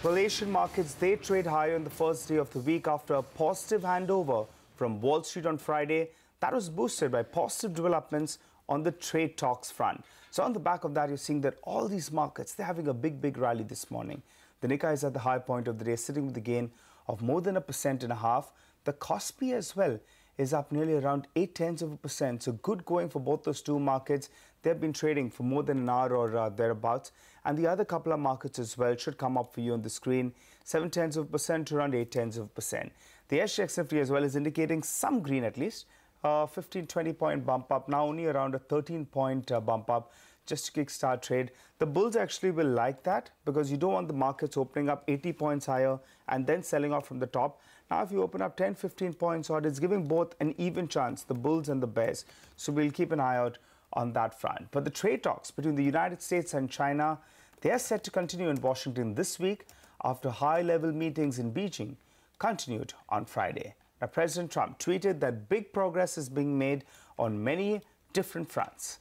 Well, Asian markets, they trade higher on the first day of the week after a positive handover from Wall Street on Friday. That was boosted by positive developments on the trade talks front. So on the back of that, you're seeing that all these markets, they're having a big rally this morning. The Nikkei is at the high point of the day, sitting with a gain of more than 1.5%. The Kospi as well is up nearly around 0.8%. So good going for both those two markets. They've been trading for more than an hour or thereabouts. And the other couple of markets as well should come up for you on the screen. 0.7% to around 0.8%. The SGX Nifty as well is indicating some green at least. 15-20 point bump up, now only around a 13-point bump up just to kickstart trade. The bulls actually will like that because you don't want the markets opening up 80 points higher and then selling off from the top. Now if you open up 10-15 points odd, it's giving both an even chance, the bulls and the bears. So we'll keep an eye out on that front. But the trade talks between the United States and China, they are set to continue in Washington this week after high-level meetings in Beijing continued on Friday. Now, President Trump tweeted that big progress is being made on many different fronts.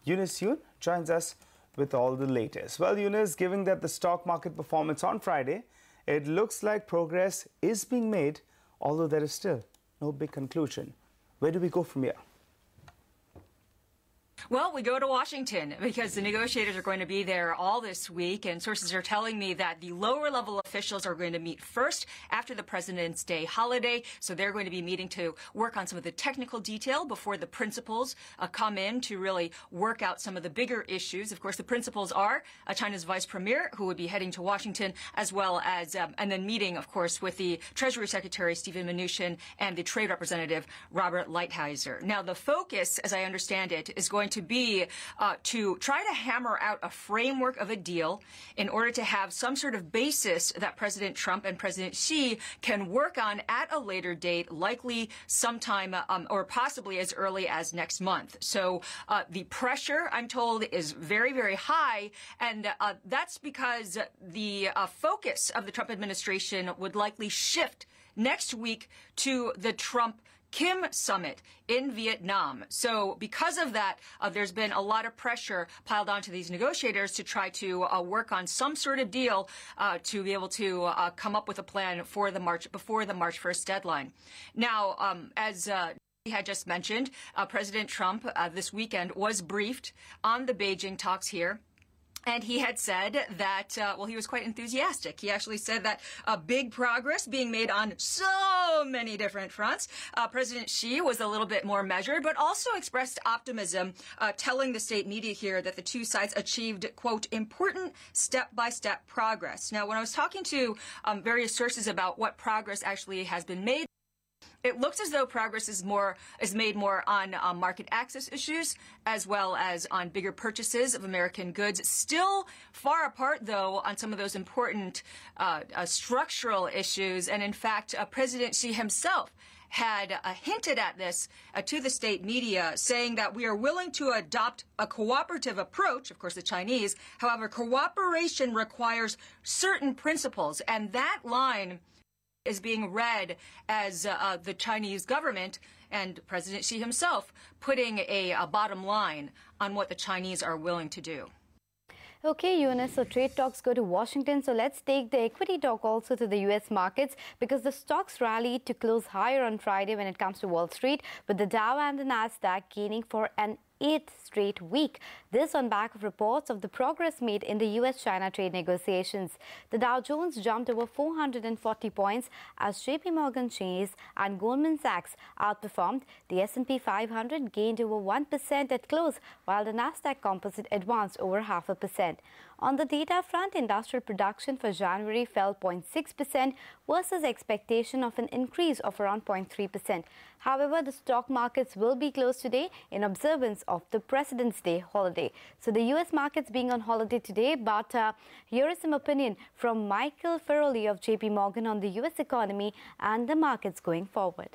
Eunice Yoon joins us with all the latest. Well, Eunice, given that the stock market performance on Friday, it looks like progress is being made, although there is still no big conclusion. Where do we go from here? Well, we go to Washington because the negotiators are going to be there all this week, and sources are telling me that the lower-level officials are going to meet first after the President's Day holiday. So they're going to be meeting to work on some of the technical detail before the principals come in to really work out some of the bigger issues. Of course, the principals are China's vice premier, who would be heading to Washington, as well as, and then meeting, of course, with the Treasury Secretary, Stephen Mnuchin, and the Trade Representative, Robert Lighthizer. Now, the focus, as I understand it, is going to be to try to hammer out a framework of a deal in order to have some sort of basis that President Trump and President Xi can work on at a later date, likely sometime or possibly as early as next month. So the pressure, I'm told, is very high, and that's because the focus of the Trump administration would likely shift next week to the Trump-Kim summit in Vietnam. So because of that, there's been a lot of pressure piled onto these negotiators to try to work on some sort of deal to be able to come up with a plan for the before the March 1st deadline. Now, as we had just mentioned, President Trump this weekend was briefed on the Beijing talks here. And he had said that, well, he was quite enthusiastic. He actually said that big progress being made on so many different fronts. President Xi was a little bit more measured, but also expressed optimism, telling the state media here that the two sides achieved, quote, important step-by-step progress. Now, when I was talking to various sources about what progress actually has been made, it looks as though progress is made more on market access issues as well as on bigger purchases of American goods. Still far apart, though, on some of those important structural issues. And in fact, President Xi himself had hinted at this to the state media, saying that we are willing to adopt a cooperative approach, of course, the Chinese. However, cooperation requires certain principles. And that line is being read as the Chinese government and President Xi himself putting a bottom line on what the Chinese are willing to do. Okay, Eunice, so trade talks go to Washington. So let's take the equity talk also to the U.S. markets because the stocks rallied to close higher on Friday when it comes to Wall Street, with the Dow and the Nasdaq gaining for an 8th straight week. This on back of reports of the progress made in the U.S.-China trade negotiations. The Dow Jones jumped over 440 points as JP Morgan Chase and Goldman Sachs outperformed. The S&P 500 gained over 1% at close, while the Nasdaq Composite advanced over 0.5%. On the data front, industrial production for January fell 0.6% versus expectation of an increase of around 0.3%. However, the stock markets will be closed today in observance of the President's Day holiday. So the U.S. markets being on holiday today, but here is some opinion from Michael Feroli of JP Morgan on the U.S. economy and the markets going forward.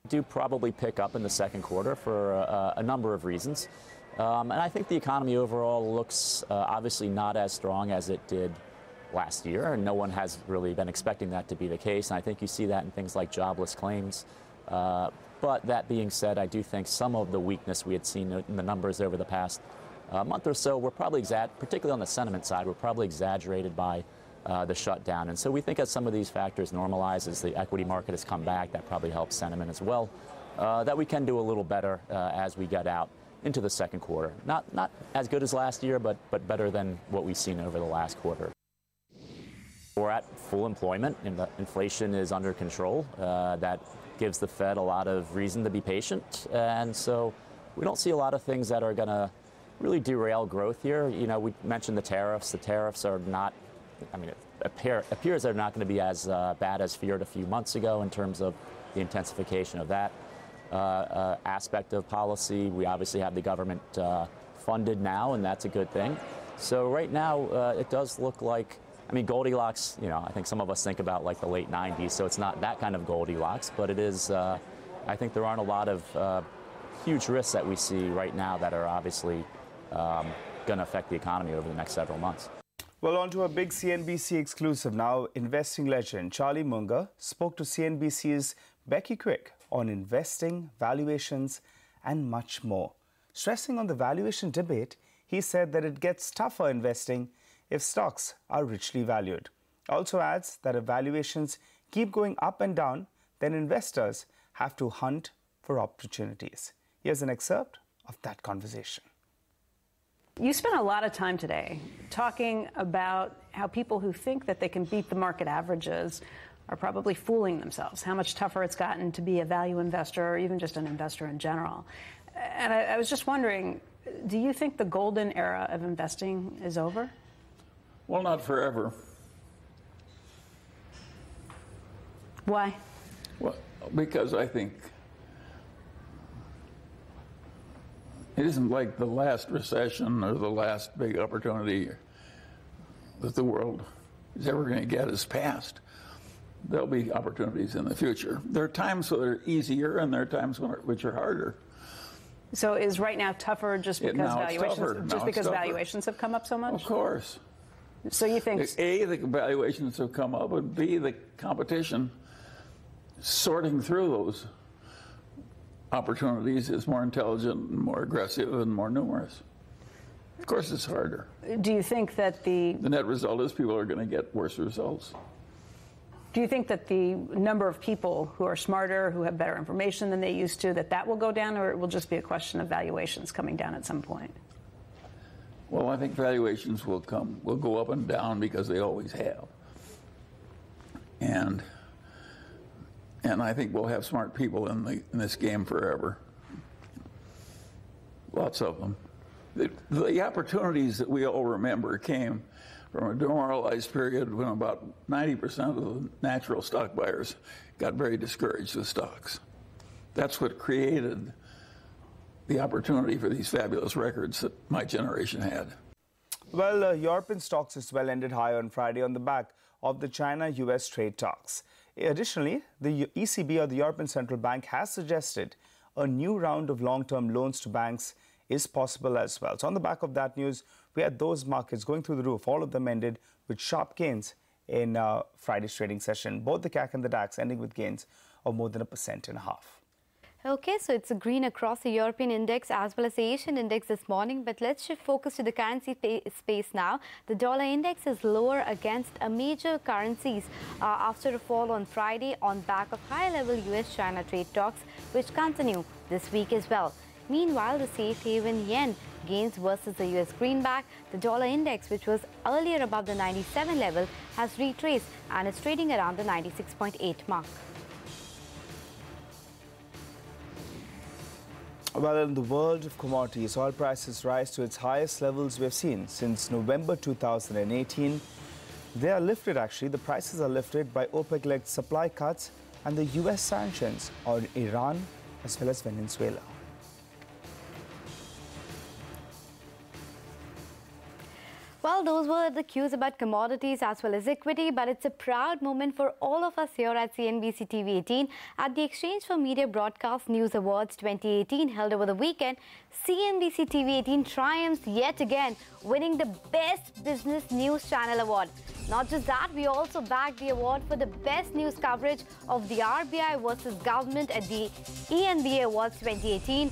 Do probably pick up in the second quarter for a number of reasons. And I think the economy overall looks obviously not as strong as it did last year, and no one has really been expecting that to be the case. And I think you see that in things like jobless claims. But that being said, I do think some of the weakness we had seen in the numbers over the past month or so were probably, particularly on the sentiment side, were probably exaggerated by the shutdown. And so we think as some of these factors normalize, as the equity market has come back, that probably helps sentiment as well, that we can do a little better as we get out into the second quarter. Not as good as last year, but better than what we've seen over the last quarter. We're at full employment, and the inflation is under control. That gives the Fed a lot of reason to be patient, and so we don't see a lot of things that are going to really derail growth here. You know, we mentioned the tariffs. The tariffs are not, I mean, it appears they're not going to be as bad as feared a few months ago in terms of the intensification of that aspect of policy. We obviously have the government funded now, and that's a good thing. So right now, it does look like, I mean, Goldilocks, you know, I think some of us think about like the late 90s, so it's not that kind of Goldilocks, but it is, I think there aren't a lot of huge risks that we see right now that are obviously going to affect the economy over the next several months. Well, on to a big CNBC exclusive now. Investing legend Charlie Munger spoke to CNBC's Becky Quick on investing, valuations, and much more. Stressing on the valuation debate, he said that it gets tougher investing if stocks are richly valued. Also adds that if valuations keep going up and down, then investors have to hunt for opportunities. Here's an excerpt of that conversation. You spent a lot of time today talking about how people who think that they can beat the market averages are probably fooling themselves, how much tougher it's gotten to be a value investor or even just an investor in general. And I was just wondering, do you think the golden era of investing is over? Well, not forever. Why? Well, because I think it isn't like the last recession or the last big opportunity that the world is ever going to get is past. There'll be opportunities in the future. There are times that are easier and there are times which are harder. So is right now tougher just because valuations have come up so much? Of course. So you think A, the valuations have come up, and B, the competition sorting through those opportunities is more intelligent and more aggressive and more numerous. Of course it's harder. Do you think that the net result is people are going to get worse results? Do you think that the number of people who are smarter, who have better information than they used to, that will go down, or it will just be a question of valuations coming down at some point? Well, I think valuations will go up and down because they always have. And I think we'll have smart people in this game forever. Lots of them. The opportunities that we all remember came from a demoralized period when about 90% of the natural stock buyers got very discouraged with stocks. That's what created the opportunity for these fabulous records that my generation had. Well, European stocks as well ended higher on Friday on the back of the China-US trade talks. Additionally, the ECB, or the European Central Bank, has suggested a new round of long-term loans to banks is possible as well. So on the back of that news, we had those markets going through the roof. All of them ended with sharp gains in Friday's trading session. Both the CAC and the DAX ending with gains of more than 1.5%. Okay, so it's a green across the European index as well as the Asian index this morning. But let's shift focus to the currency space now. The dollar index is lower against major currencies after a fall on Friday on back of high-level US-China trade talks, which continue this week as well. Meanwhile, the safe haven yen gains versus the US greenback. The dollar index, which was earlier above the 97 level, has retraced and is trading around the 96.8 mark. Well, in the world of commodities, oil prices rise to its highest levels we've seen since November 2018. They are lifted, actually. The prices are lifted by OPEC-led supply cuts and the US sanctions on Iran as well as Venezuela. Well, those were the cues about commodities as well as equity, but it's a proud moment for all of us here at CNBC TV 18 at the Exchange for Media Broadcast News Awards 2018 held over the weekend. CNBC TV 18 triumphs yet again, winning the Best Business News Channel Award. Not just that, we also bagged the award for the best news coverage of the RBI versus government at the ENBA Awards 2018.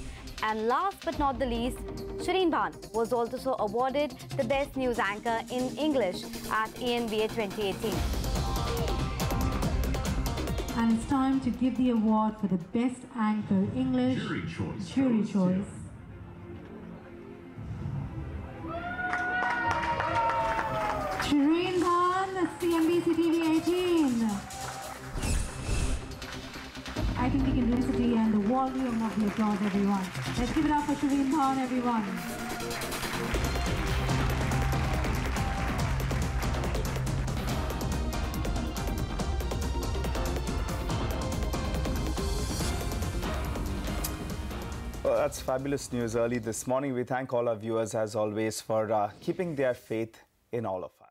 And last but not the least, Shireen Bhan was also awarded the Best News Anchor in English at ENBA 2018. And it's time to give the award for the Best Anchor English Jury Choice. Shireen Bhan, CNBC TV 18. I think we can do this and the volume of the applause, everyone. Let's give it up for Shireen Bhan, everyone. Well, that's fabulous news early this morning. We thank all our viewers, as always, for keeping their faith in all of us.